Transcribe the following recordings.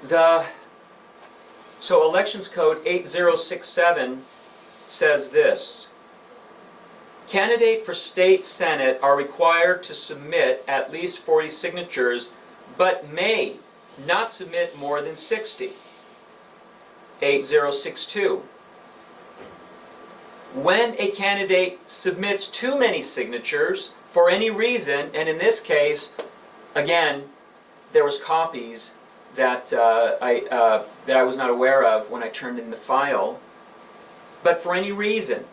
So Elections Code 8067 says this: candidate for state senate are required to submit at least 40 signatures, but may not submit more than 60. 8062. When a candidate submits too many signatures for any reason, and in this case, again, there was copies that I was not aware of when I turned in the file, but for any reason,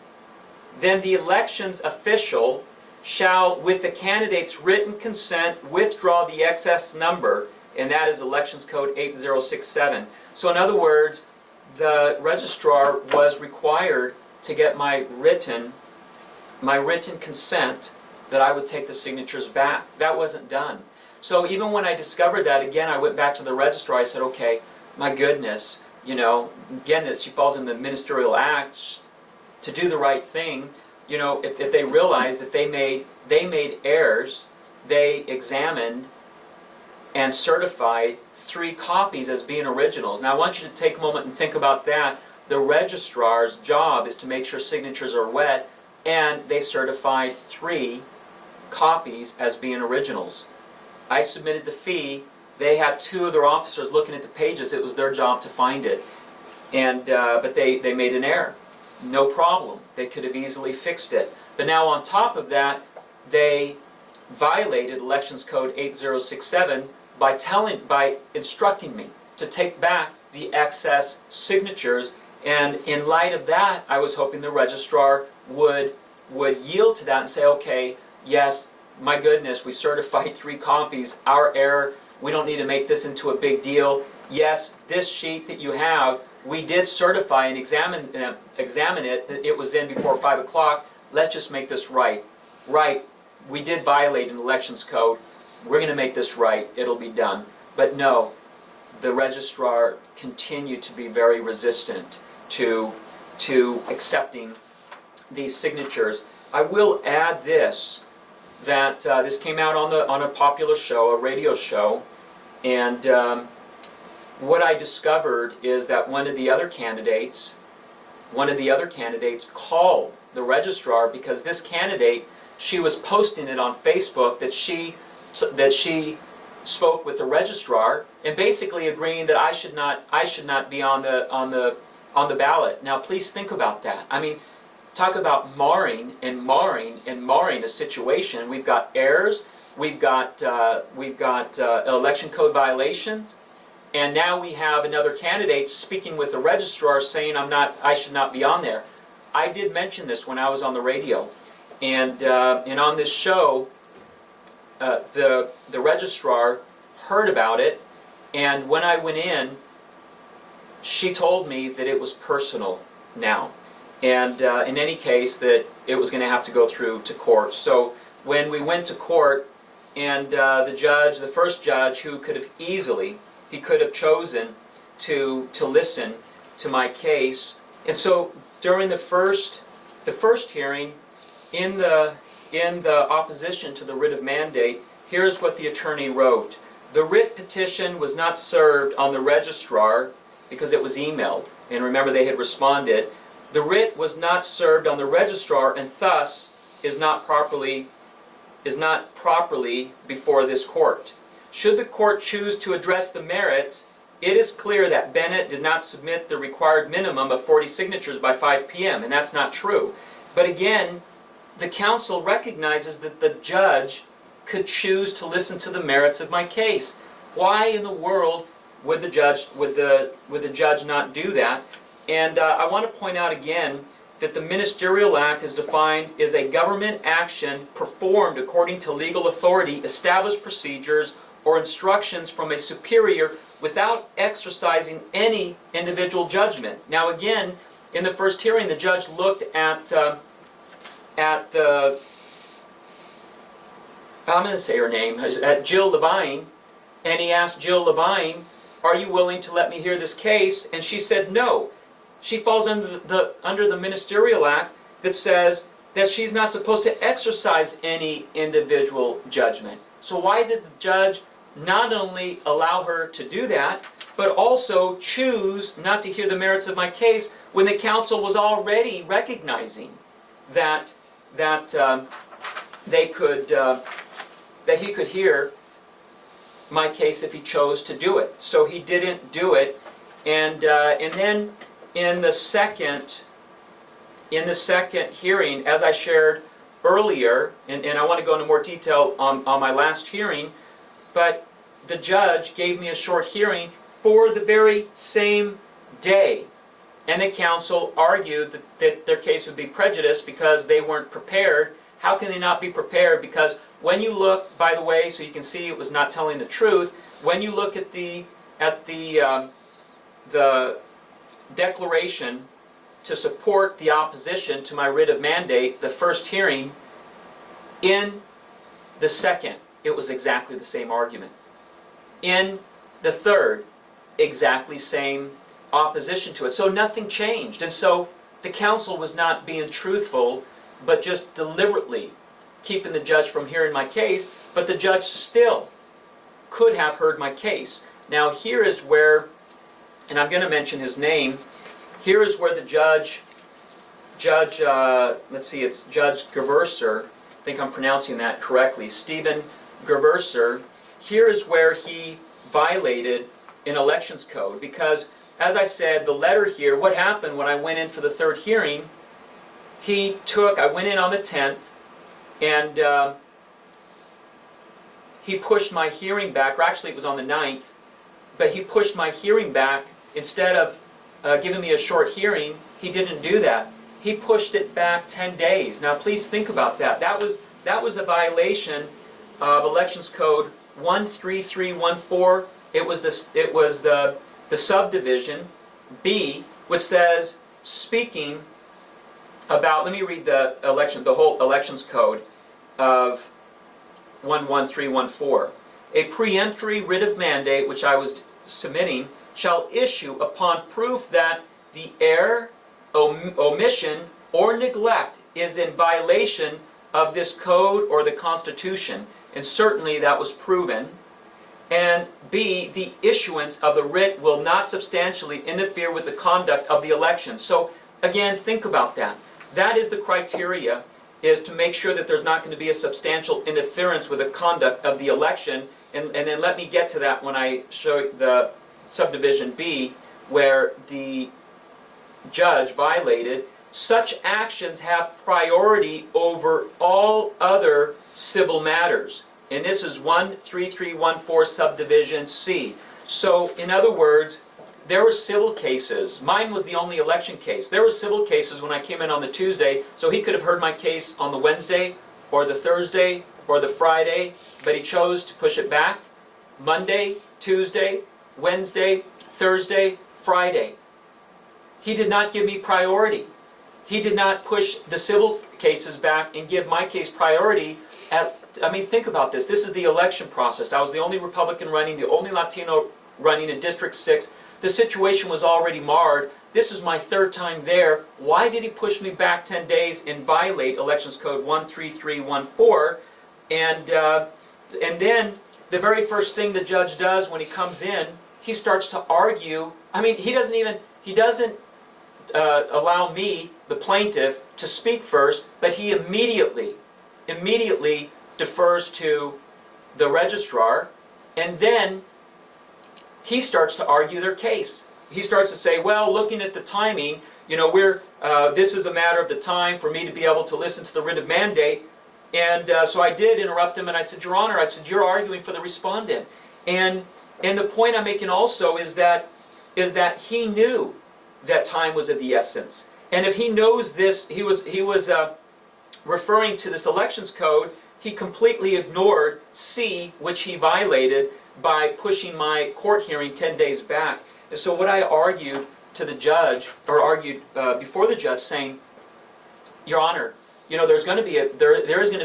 then the elections official shall, with the candidate's written consent, withdraw the excess number, and that is Elections Code 8067. So in other words, the registrar was required to get my written consent that I would take the signatures back. That wasn't done. So even when I discovered that, again, I went back to the registrar. I said, okay, my goodness, you know, again, that she falls in the ministerial act to do the right thing. You know, if they realized that they made errors, they examined and certified 3 copies as being originals. Now I want you to take a moment and think about that. The registrar's job is to make sure signatures are wet, and they certified 3 copies as being originals. I submitted the fee. They had 2 of their officers looking at the pages. It was their job to find it. And but they made an error. No problem. They could have easily fixed it. But now on top of that, they violated Elections Code 8067 by instructing me to take back the excess signatures. And in light of that, I was hoping the registrar would yield to that and say, okay, yes, my goodness, we certified 3 copies, our error, we don't need to make this into a big deal. Yes, this sheet that you have, we did certify and examine it, that it was in before 5 o'clock, let's just make this right. Right, we did violate an elections code, we're going to make this right, it'll be done. But no, the registrar continued to be very resistant to accepting these signatures. I will add this, that this came out on a popular show, a radio show, and what I discovered is that one of the other candidates called the registrar because this candidate, she was posting it on Facebook that she spoke with the registrar and basically agreeing that I should not be on the ballot. Now please think about that. I mean, talk about marring a situation. We've got errors, we've got election code violations, and now we have another candidate speaking with the registrar saying I should not be on there. I did mention this when I was on the radio, and on this show, the registrar heard about it, and when I went in, she told me that it was personal now. And in any case, that it was going to have to go through to court. So when we went to court, and the first judge, who could have easily, he could have chosen to listen to my case. And so during the first hearing, in the opposition to the writ of mandate, here's what the attorney wrote. The writ petition was not served on the registrar because it was emailed. And remember, they had responded. The writ was not served on the registrar and thus is not properly before this court. Should the court choose to address the merits, it is clear that Bennett did not submit the required minimum of 40 signatures by 5 p.m., and that's not true. But again, the counsel recognizes that the judge could choose to listen to the merits of my case. Why in the world would the judge not do that? And I want to point out again that the Ministerial Act is defined as a government action performed according to legal authority, established procedures, or instructions from a superior without exercising any individual judgment. Now again, in the first hearing, the judge looked at the, I'm going to say her name, at Jill Levine, and he asked Jill Levine, are you willing to let me hear this case? And she said no. She falls under the Ministerial Act that says that she's not supposed to exercise any individual judgment. So why did the judge not only allow her to do that, but also choose not to hear the merits of my case when the counsel was already recognizing that they could that he could hear my case if he chose to do it. So he didn't do it, and then in the second hearing, as I shared earlier, and I want to go into more detail on my last hearing, but the judge gave me a short hearing for the very same day. And the counsel argued that their case would be prejudiced because they weren't prepared. How can they not be prepared? Because when you look, by the way, so you can see it was not telling the truth, when you look at the declaration to support the opposition to my writ of mandate, the first hearing, in the second, it was exactly the same argument. In the third, exactly same opposition to it. So nothing changed. And so the counsel was not being truthful, but just deliberately keeping the judge from hearing my case, but the judge still could have heard my case. Now here is where, and I'm going to mention his name, here is where the judge, let's see, it's Judge Geverser, I think I'm pronouncing that correctly, Stephen Geverser, here is where he violated an elections code, because as I said, the letter here, what happened when I went in for the third hearing, I went in on the 10th, and he pushed my hearing back, or actually it was on the 9th, but he pushed my hearing back. Instead of giving me a short hearing, he didn't do that. He pushed it back 10 days. Now please think about that. That was a violation of Elections Code 13314. It was the subdivision B, which says, speaking about, let me read the whole elections code of 11314. A peremptory writ of mandate, which I was submitting, shall issue upon proof that the error, omission, or neglect is in violation of this code or the Constitution. And certainly that was proven. And B, the issuance of the writ will not substantially interfere with the conduct of the election. So again, think about that. That is the criteria, is to make sure that there's not going to be a substantial interference with the conduct of the election. And then let me get to that when I show the subdivision B, where the judge violated. Such actions have priority over all other civil matters. And this is 13314 subdivision C. So in other words, there were civil cases. Mine was the only election case. There were civil cases when I came in on the Tuesday, so he could have heard my case on the Wednesday or the Thursday or the Friday, but he chose to push it back. Monday, Tuesday, Wednesday, Thursday, Friday. He did not give me priority. He did not push the civil cases back and give my case priority. I mean, think about this. This is the election process. I was the only Republican running, the only Latino running in District 6. The situation was already marred. This is my third time there. Why did he push me back 10 days and violate Elections Code 13314? And then the very first thing the judge does when he comes in, he starts to argue. I mean, he doesn't allow me, the plaintiff, to speak first, but he immediately defers to the registrar, and then he starts to argue their case. He starts to say, well, looking at the timing, you know, this is a matter of the time for me to be able to listen to the writ of mandate. And so I did interrupt him, and I said, Your Honor, I said, you're arguing for the respondent. And the point I'm making also is that he knew that time was of the essence. And if he knows this, he was referring to this elections code, he completely ignored C, which he violated by pushing my court hearing 10 days back. And so what I argued to the judge, or argued before the judge, saying, Your Honor, you know, there is going to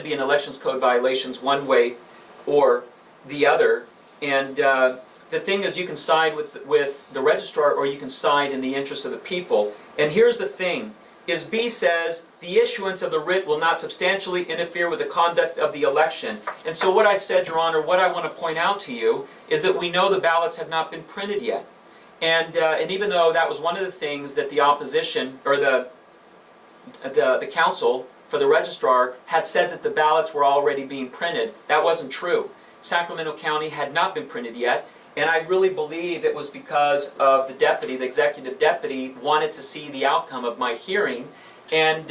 be an elections code violations one way or the other, and the thing is, you can side with the registrar, or you can side in the interest of the people. And here's the thing, is B says the issuance of the writ will not substantially interfere with the conduct of the election. And so what I said, Your Honor, what I want to point out to you is that we know the ballots have not been printed yet. And even though that was one of the things that the opposition, or the counsel for the registrar had said that the ballots were already being printed, that wasn't true. Sacramento County had not been printed yet, and I really believe it was because of the deputy, the executive deputy, wanted to see the outcome of my hearing, and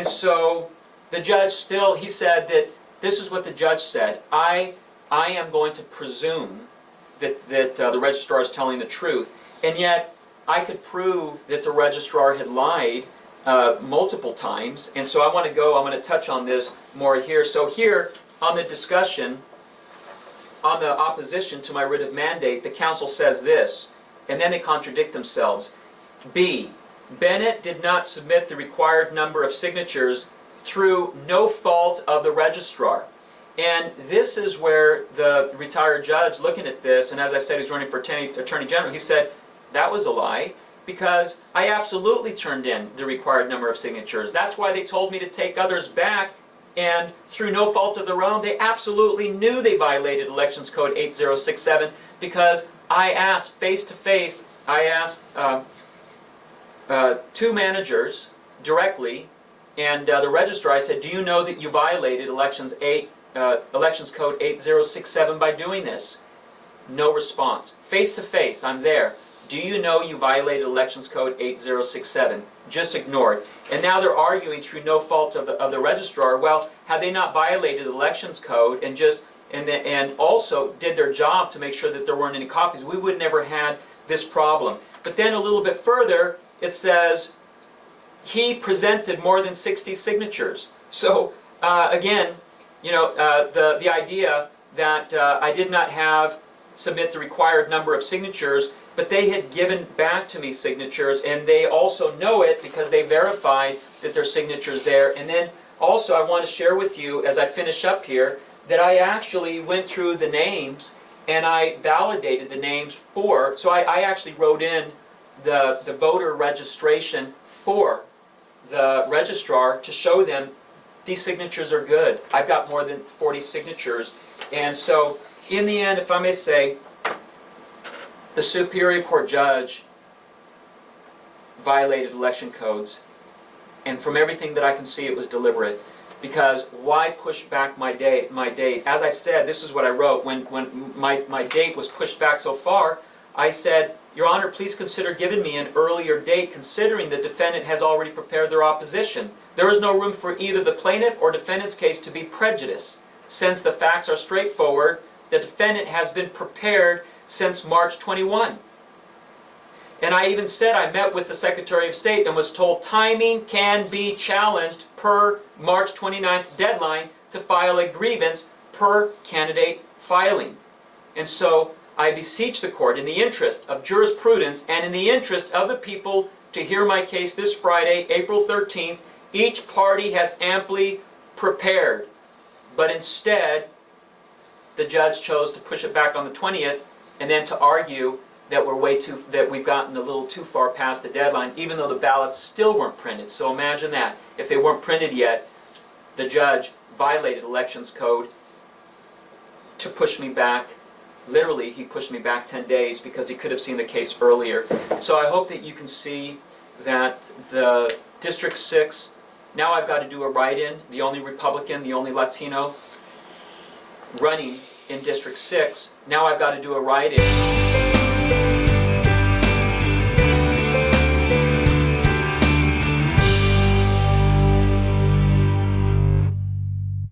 so the judge still, he said that, this is what the judge said, I am going to presume that the registrar is telling the truth, and yet I could prove that the registrar had lied multiple times, and so I'm going to touch on this more here. So here, on the discussion, on the opposition to my writ of mandate, the counsel says this, and then they contradict themselves. B, Bennett did not submit the required number of signatures through no fault of the registrar. And this is where the retired judge, looking at this, and as I said, he's running for Attorney General, he said, that was a lie, because I absolutely turned in the required number of signatures. That's why they told me to take others back, and through no fault of their own, they absolutely knew they violated Elections Code 8067, because I asked face-to-face, I asked two managers directly, and the registrar, I said, do you know that you violated Elections Code 8067 by doing this? No response. Face-to-face, I'm there. Do you know you violated Elections Code 8067? Just ignored. And now they're arguing through no fault of the registrar. Well, had they not violated Elections Code and also did their job to make sure that there weren't any copies, we would never had this problem. But then a little bit further, it says he presented more than 60 signatures. So again, you know, the idea that I did not submit the required number of signatures, but they had given back to me signatures, and they also know it because they verified that their signature's there. And then also I want to share with you, as I finish up here, that I actually went through the names and I validated the names for, so I actually wrote in the voter registration for the registrar to show them these signatures are good. I've got more than 40 signatures. And so in the end, if I may say, the Superior Court judge violated election codes, and from everything that I can see, it was deliberate. Because why push back my date? As I said, this is what I wrote. When my date was pushed back so far, I said, Your Honor, please consider giving me an earlier date, considering the defendant has already prepared their opposition. There is no room for either the plaintiff or defendant's case to be prejudiced. Since the facts are straightforward, the defendant has been prepared since March 21. And I even said I met with the Secretary of State and was told timing can be challenged per March 29th deadline to file a grievance per candidate filing. And so I beseech the court, in the interest of jurisprudence and in the interest of the people, to hear my case this Friday, April 13th. Each party has amply prepared, but instead the judge chose to push it back on the 20th and then to argue that we've gotten a little too far past the deadline, even though the ballots still weren't printed. So imagine that. If they weren't printed yet, the judge violated Elections Code to push me back. Literally, he pushed me back 10 days because he could have seen the case earlier. So I hope that you can see that the District 6, now I've got to do a write-in, the only Republican, the only Latino running in District 6, now I've got to do a write-in.